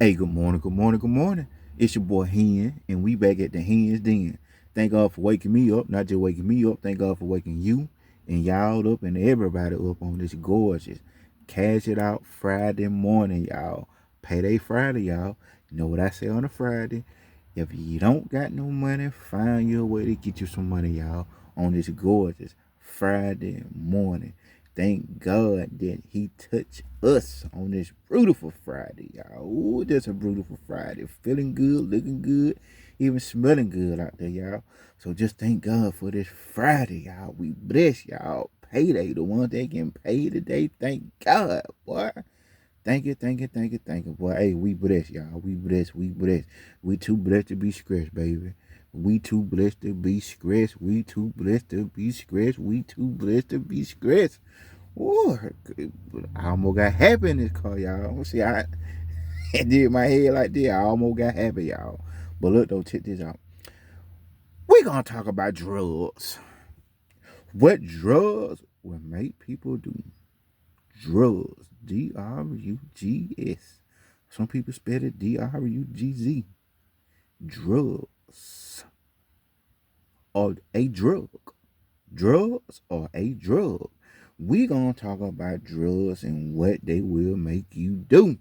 Hey, good morning, good morning, good morning. It's your boy Hen, and we back at the Hen's Den. Thank God for waking me up, not just waking me up. Thank God for waking you and y'all up and everybody up on this gorgeous Cash It Out Friday morning, y'all. Payday Friday, y'all. You know what I say on a Friday? If you don't got no money, find your way to get you some money, y'all, on this gorgeous Friday morning. Thank God that He touched us on this beautiful Friday, y'all. Ooh, that's a beautiful Friday. Feeling good, looking good, even smelling good out there, y'all. So just thank God for this Friday, y'all. We bless y'all. Payday, the ones that getting paid today. Thank God, boy. Thank you, thank you, thank you, thank you, boy. Hey, we blessed, y'all. We blessed, we blessed. We too blessed to be scratched, baby. We too blessed to be scratched. We too blessed to be scratched. We too blessed to be scratched. Ooh, I almost got happy in this car, y'all. See, I did my head like this. I almost got happy, y'all. But look, though, check this out. We're going to talk about drugs. What drugs will make people do? Drugs. Drugs. Some people spell it Drugz. Drugs. Or a drug. Drugs or a drug. We gonna talk about drugs and what they will make you do.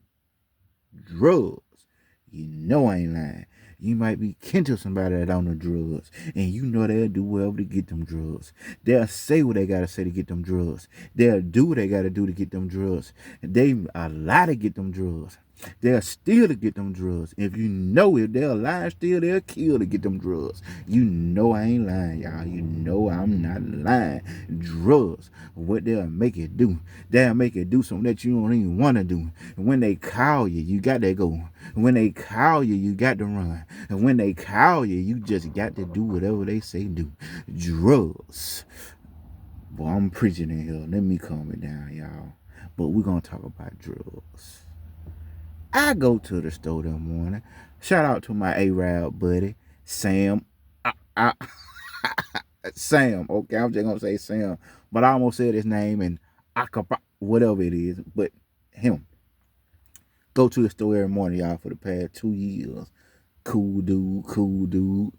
Drugs. You know I ain't lying. You might be kin to somebody that on the drugs, and you know they'll do whatever to get them drugs. They'll say what they gotta say to get them drugs. They'll do what they gotta do to get them drugs. They a lie to get them drugs. They'll steal to get them drugs. If you know if they'll lie and steal, they'll kill to get them drugs. You know I ain't lying, y'all. You know I'm not lying. Drugs, what they'll make it do. They'll make it do something that you don't even want to do. And when they call you, you got to go. And when they call you, you got to run. And when they call you, you just got to do whatever they say do. Drugs. Boy, I'm preaching in here. Let me calm it down, y'all. But we're going to talk about drugs. I go to the store that morning. Shout out to my Arab buddy, Sam. I, Sam, okay, I'm just gonna say Sam, but I almost said his name and whatever it is, but him. Go to the store every morning, y'all, for the past 2 years. Cool dude, cool dude.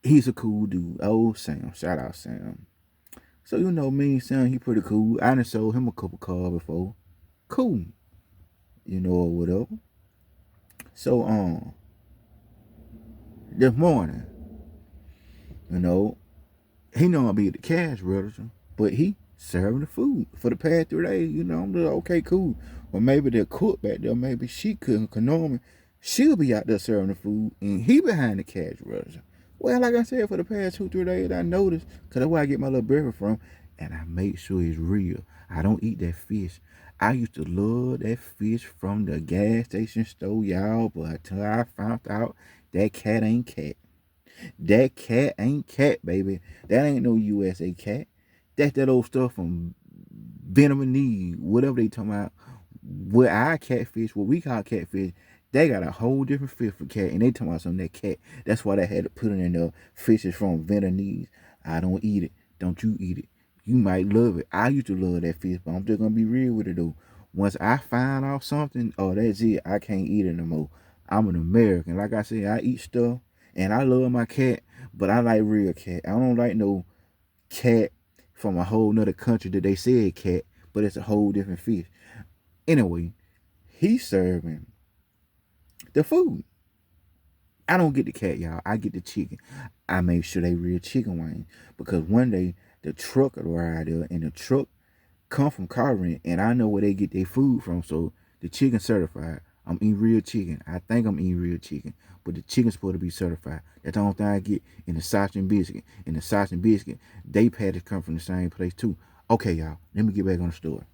He's a cool dude. Oh, Sam, shout out Sam. So you know me, Sam, he pretty cool. I done sold him a couple cars before. Cool, or whatever. So this morning, you know, he know I be at the cash register, but he serving the food for the past 3 days. I'm just okay, cool. Or maybe the cook back there, maybe she couldn't me. She'll be out there serving the food, and he behind the cash register. Well, like I said, for the past 2, 3 days, I noticed, because that's where I get my little breakfast from, and I make sure it's real. I don't eat that fish. I used to love that fish from the gas station store, y'all, but until I found out that cat ain't cat. That cat ain't cat, baby. That ain't no USA cat. That's that old stuff from Venom and Need, whatever they talking about. What our catfish, what we call catfish, they got a whole different fish for cat, and they talking about something that cat. That's why they had to put it in the fishes from Venom Need. I don't eat it. Don't you eat it. You might love it. I used to love that fish, but I'm just gonna be real with it though. Once I find out something, oh that's it. I can't eat it no more. I'm an American. Like I said, I eat stuff and I love my cat, but I like real cat. I don't like no cat from a whole nother country that they said cat, but it's a whole different fish. Anyway, he's serving the food. I don't get the cat, y'all. I get the chicken. I make sure they real chicken wings because one day the truck will ride there and the truck come from car rent and I know where they get their food from. So the chicken certified. I'm eating real chicken. I think I'm eating real chicken. But the chicken's supposed to be certified. That's the only thing I get in the sausage and biscuit. In the sausage and biscuit, they patties come from the same place too. Okay, y'all. Let me get back on the story.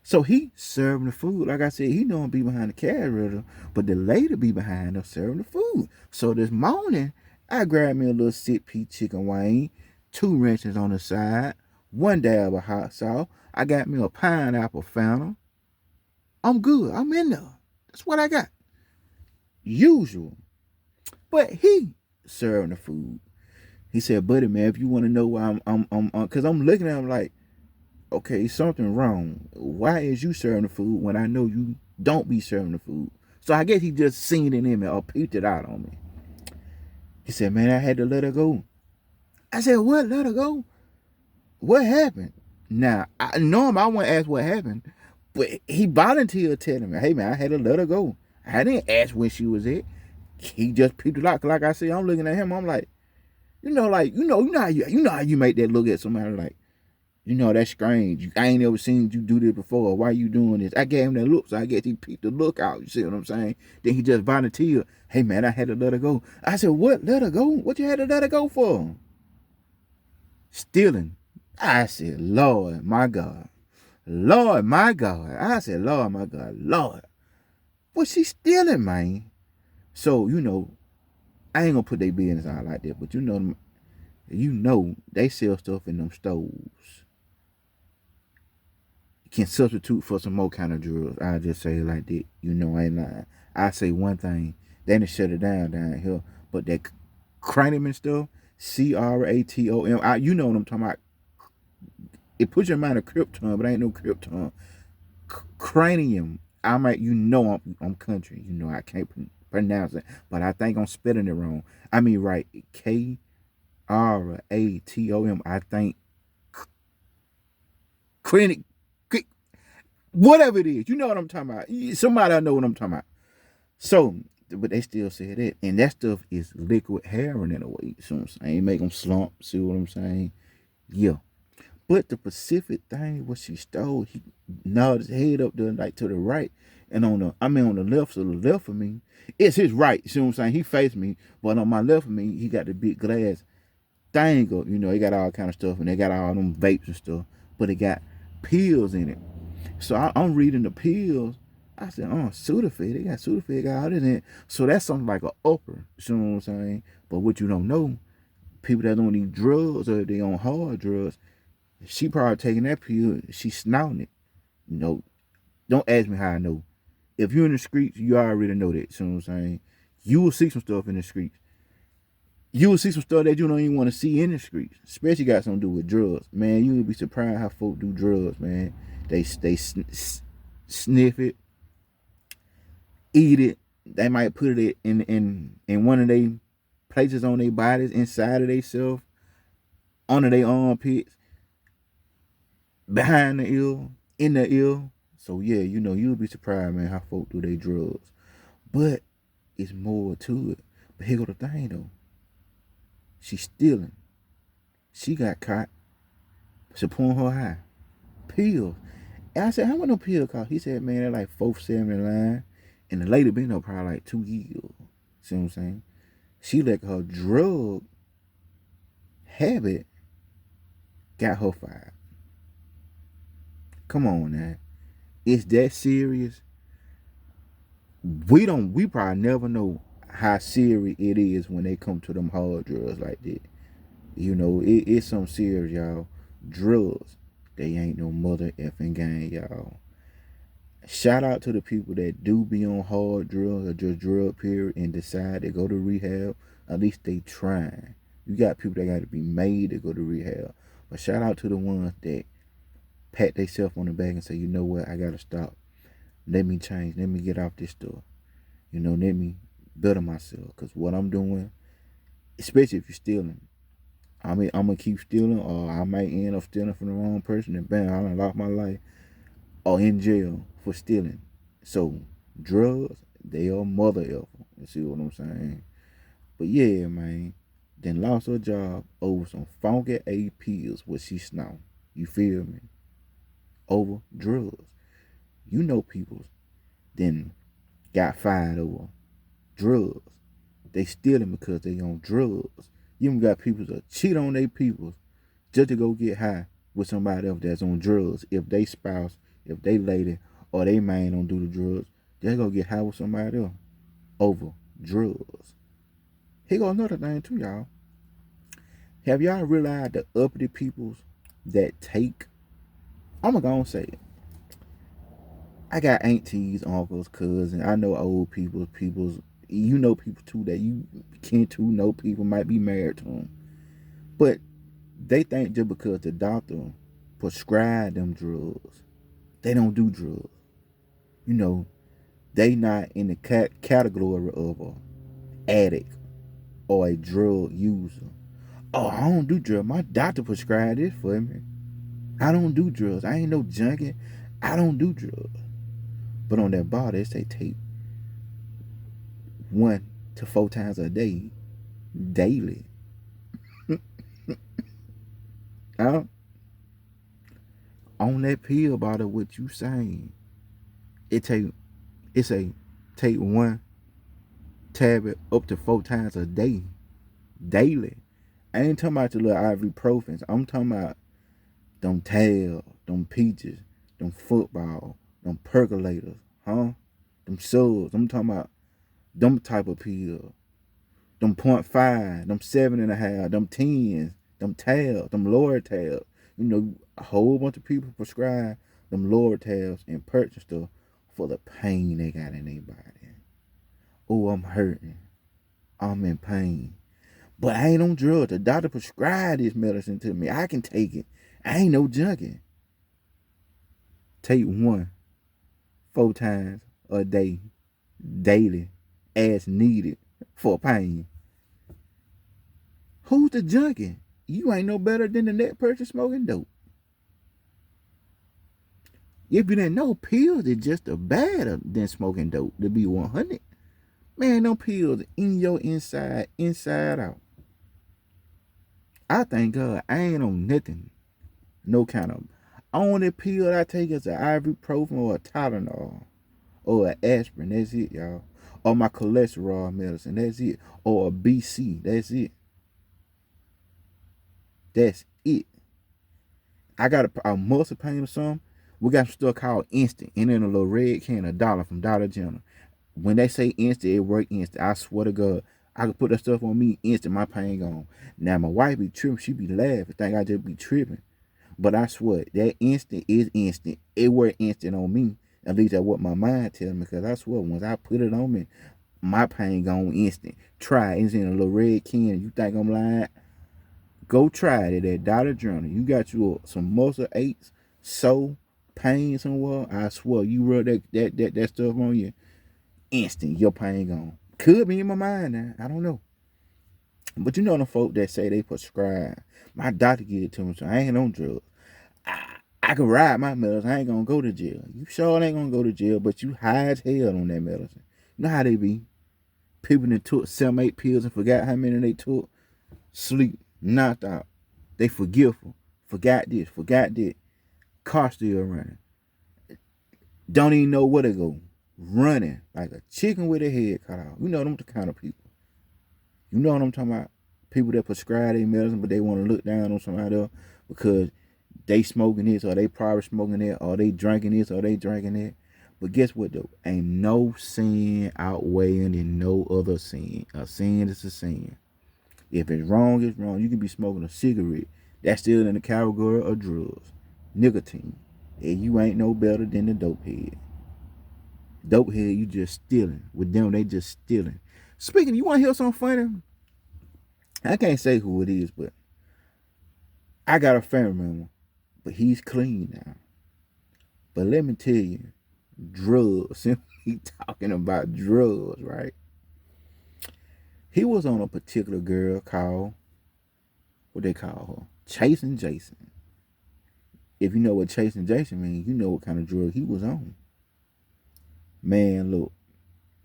So he serving the food. Like I said, he don't be behind the cash register, but the lady be behind her serving the food. So this morning, I grabbed me a little 6-piece chicken wing, 2 wrenches on the side, 1 dab of hot sauce. I got me a pineapple fountain. I'm good. I'm in there. That's what I got. Usual. But he serving the food. He said, buddy, man, if you want to know why because I'm looking at him like, okay, something wrong. Why is you serving the food when I know you don't be serving the food? So I guess he just seen it in me or peeped it out on me. He said, man, I had to let her go. I said, what? Let her go? What happened? Now, I normally I wouldn't ask what happened, but he volunteered telling me, hey man, I had to let her go. I didn't ask when she was at. He just peeped it out. Like I said, I'm looking at him, I'm like, you know how you make that look at somebody like, that's strange. I ain't ever seen you do this before. Why you doing this? I gave him that look, so I guess he peeped the look out. You see what I'm saying? Then he just volunteered. Hey man, I had to let her go. I said, what? Let her go? What you had to let her go for? Stealing. I said, Lord, my God. Lord, my God. I said, Lord, my God. Lord. What she stealing, man? So, I ain't gonna put their business out like that, but they sell stuff in them stores. Can substitute for some more kind of drugs. I just say it like that. I ain't lying. I say one thing, they done shut it down here. But that cranium and stuff, CRATOM, you know what I'm talking about. It puts your mind a krypton, but ain't no krypton. Cranium. I'm country. I can't pronounce it, but I think I'm spelling it wrong. I mean, right. KRATOM. I think cranium. Whatever it is, you know what I'm talking about. Somebody I know what I'm talking about. So, but they still say that, and that stuff is liquid heroin in a way. You know what I'm saying? Make them slump. See what I'm saying? Yeah. But the Pacific thing, what she stole, he nodded his head up there like to the right, and on the left, so the left of me, it's his right. You see what I'm saying? He faced me, but on my left of me, he got the big glass thing up. He got all kind of stuff, and they got all them vapes and stuff, but it got pills in it. So I'm reading the pills. I said, Sudafed. They got Sudafed, got all this in it. So that's something like an upper. You know what I'm saying? But what you don't know, people that don't need drugs or they on hard drugs, she probably taking that pill, she snouting it. Don't ask me how I know. If you're in the streets, you already know that. You know what I'm saying? You will see some stuff in the streets. You will see some stuff that you don't even want to see in the streets. Especially got something to do with drugs. Man, you would be surprised how folk do drugs, man. They sniff it, eat it. They might put it in one of their places on their bodies, inside of themselves, under their armpits, behind the ear, in the ear. So yeah, you'll be surprised, man, how folk do their drugs. But it's more to it. But here go the thing though. She's stealing. She got caught supporting her high. Pills. And I said, how much no pill cost? He said, man, they're like $4.70 in line. And the lady been there probably like 2 years. See what I'm saying? She let her drug habit got her fired. Come on now. It's that serious. We probably never know how serious it is when they come to them hard drugs like that. It's some serious, y'all. Drugs, they ain't no mother effing game, y'all. Shout out to the people that do be on hard drugs or just drug period and decide to go to rehab. At least they trying. You got people that got to be made to go to rehab. But shout out to the ones that pat themselves on the back and say, you know what, I got to stop. Let me change. Let me get off this stuff. Let me better myself. Because what I'm doing, especially if you're stealing, I'm going to keep stealing, or I might end up stealing from the wrong person and bam, I done lost my life or in jail for stealing. So, drugs, they are mother effer. You see what I'm saying? But yeah, man, then lost her job over some funky A pills what she snort. You feel me? Over drugs. People then got fired over drugs. They stealing because they on drugs. You even got people that cheat on their people just to go get high with somebody else that's on drugs. If they spouse, if they lady, or they man don't do the drugs, they go get high with somebody else over drugs. Here goes another thing too, y'all. Have y'all realized the uppity peoples that take, I'm gonna go and say it. I got aunties, uncles, cousins. I know old peoples, people too that you kin to know people might be married to them. But they think just because the doctor prescribed them drugs, they don't do drugs. They not in the category of a addict or a drug user. Oh, I don't do drugs. My doctor prescribed this for me. I don't do drugs. I ain't no junkie. I don't do drugs. But on that bottle, they say take 1 to 4 times a day, daily. uh, on that pill bottle, what you saying? It say take 1 tablet up to 4 times a day, daily. I ain't talking about the little ibuprofens. I'm talking about them tail, them peaches, them football, them percolators, huh? Them subs. I'm talking about them type of pills. Them 0.5, them 7.5, them 10s, them tabs, them lower tabs. You know, a whole bunch of people prescribe them lower tabs and purchase stuff for the pain they got in their body. Oh, I'm hurting. I'm in pain. But I ain't on drugs. The doctor prescribed this medicine to me. I can take it. I ain't no junkie. Take 1 4 times a day, daily, as needed for pain. Who's the junkie? You ain't no better than the next person smoking dope. If you didn't know, pills is just as bad than smoking dope, to be 100. Man, them pills in your inside out. I thank God I ain't on nothing. No kind of. Only pill I take is an ibuprofen or a Tylenol or an aspirin. That's it, y'all. Or my cholesterol medicine. That's it. Or a BC. That's it. That's it. I got a muscle pain or something. We got some stuff called Instant. And in a little red can, $1 from Dollar General. When they say instant, it work instant. I swear to God, I could put that stuff on me instant, my pain gone. Now my wife be tripping, she be laughing, think I just be tripping. But I swear, that instant is instant. It work instant on me. At least that's what my mind tells me. Because I swear, once I put it on me, my pain gone instant. Try it. It's in a little red can. You think I'm lying? Go try it at Dollar General. You got you some muscle aches, pain somewhere. I swear, you rub that stuff on you, instant, your pain gone. Could be in my mind now. I don't know. But you know the folk that say they prescribe. My doctor give it to me, so I ain't on drugs. I can ride my medicine. I ain't gonna go to jail. You sure ain't gonna go to jail, but you high as hell on that medicine. You know how they be? People that took 7, 8 pills and forgot how many they took. Sleep, knocked out. They forgetful. Forgot this, forgot that. Car still running. Don't even know where to go. Running like a chicken with a head cut off. You know them the kind of people. You know what I'm talking about? People that prescribe their medicine, but they want to look down on somebody else because they smoking this, or they probably smoking that, or they drinking this, or they drinking that. But guess what though? Ain't no sin outweighing in no other sin. A sin is a sin. If it's wrong, it's wrong. You can be smoking a cigarette. That's still in the category of drugs. Nicotine. And you ain't no better than the dope head. Dope head, you just stealing. With them, they just stealing. Speaking, you want to hear something funny? I can't say who it is, but I got a family member, but he's clean now. But let me tell you, drugs. He talking about drugs, right? He was on a particular girl called, what they call her? Chasing Jason. If you know what Chasing Jason means, you know what kind of drug he was on. Man, look,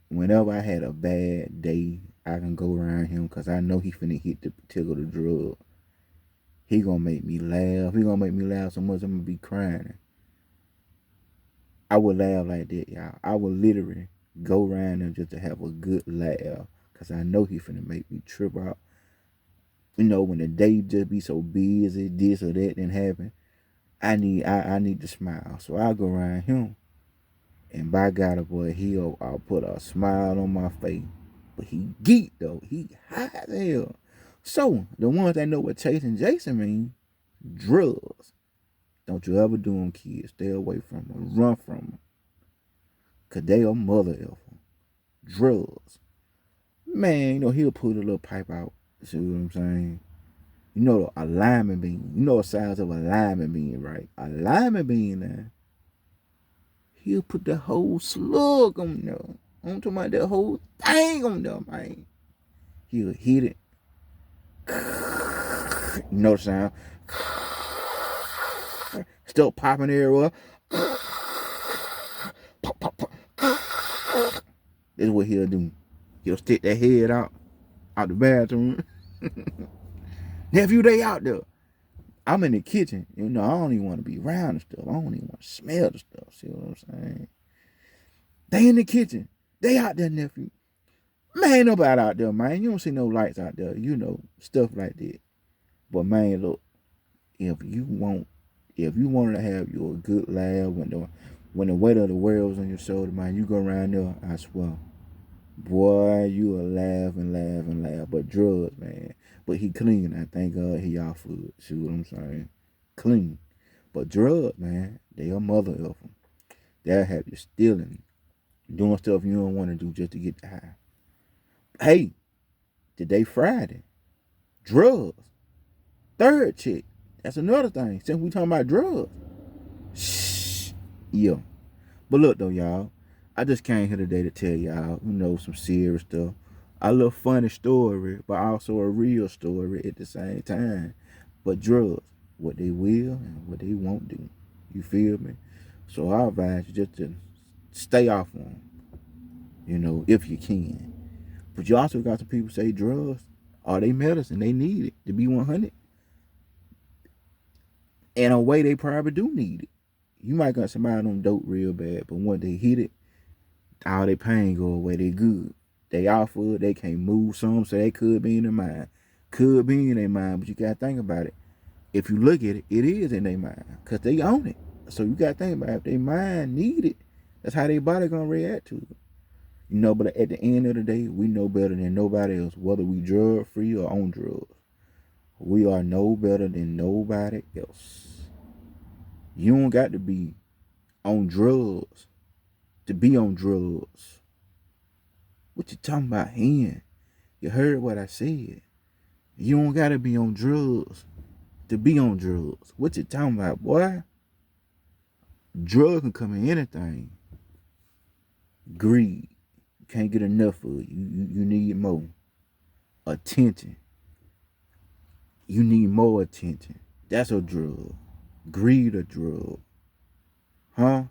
whenever I had a bad day, I can go around him because I know he finna hit the particular drug. He gonna make me laugh. He gonna make me laugh so much I'm gonna be crying. I would laugh like that, y'all. I would literally go around him just to have a good laugh because I know he finna make me trip out. You know, when the day just be so busy, this or that didn't happen, I need to smile. So I go around him, and by God, boy, I'll put a smile on my face. But he geek though. He high as hell. So the ones that know what Chasing Jason mean, drugs. Don't you ever do them, kids. Stay away from them. Run from them. Cause they are mother effer. Drugs. Man, you know, he'll pull a little pipe out. See what I'm saying? You know a lima bean. You know the size of a lima bean, right? A lima bean now. He'll put the whole slug on there. I'm talking about that whole thing on there, man. He'll hit it. No sound. Still popping everywhere. Pop, pop, pop. This is what he'll do. He'll stick that head out the bathroom. Nephew, they out there. I'm in the kitchen. You know, I don't even want to be around the stuff. I don't even want to smell the stuff. See what I'm saying? They in the kitchen. They out there, nephew. Man, ain't nobody out there, man. You don't see no lights out there. You know, stuff like that. But man, look, if you want to have your good laugh when the weight of the world's on your shoulder, man, you go around there, I swear. Boy, you will laugh and laugh and laugh. But drugs, man. But he clean. I thank God he y'all food. See what I'm saying? Clean. But drugs, man, they a mother of them. They'll have you stealing, doing stuff you don't want to do just to get the high. Hey, today Friday. Drugs. Third chick. That's another thing. Since we talking about drugs. Shh. Yeah. But look though, y'all. I just came here today to tell y'all, you know, some serious stuff. A little funny story, but also a real story at the same time. But drugs, what they will and what they won't do. You feel me? So I advise you just to stay off them, you know, if you can. But you also got some people say drugs are they medicine. They need it to be 100. And a way they probably do need it. You might got somebody on dope real bad, but once they hit it, all their pain go away. They good. They off of it. They can't move some, so they could be in their mind. Could be in their mind, but you got to think about it. If you look at it, it is in their mind because they own it. So you got to think about it. If their mind need it, that's how their body going to react to it. You know, but at the end of the day, we know better than nobody else, whether we drug free or on drugs. We are no better than nobody else. You don't got to be on drugs to be on drugs. What you talking about, hen? You heard what I said. You don't got to be on drugs to be on drugs. What you talking about, boy? Drugs can come in anything. Greed. You can't get enough of it. You need more. Attention. You need more attention. That's a drug. Greed a drug. Huh?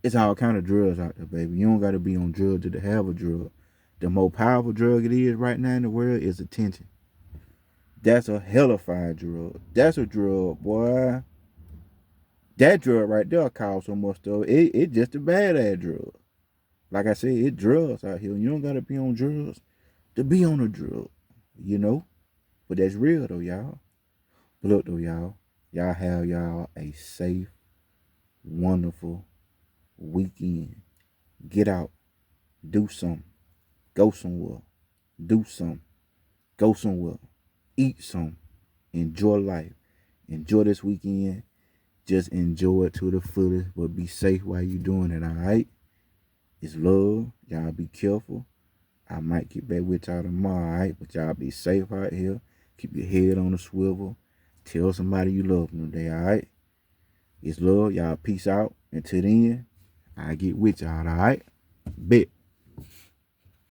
It's all kind of drugs out there, baby. You don't got to be on drugs to have a drug. The most powerful drug it is right now in the world is attention. That's a hellified drug. That's a drug, boy. That drug right there causes so much stuff. It just a bad-ass drug. Like I said, it drugs out here. You don't got to be on drugs to be on a drug, you know? But that's real, though, y'all. But look, though, y'all. Y'all have y'all a safe, wonderful weekend. Get out. Do something. Go somewhere. Do something. Go somewhere. Eat something. Enjoy life. Enjoy this weekend. Just enjoy it to the fullest. But be safe while you doing it, alright? It's love. Y'all be careful. I might get back with y'all tomorrow, alright? But y'all be safe out here. Keep your head on the swivel. Tell somebody you love them today, alright? It's love. Y'all peace out. Until then, I get with y'all, alright? Bet.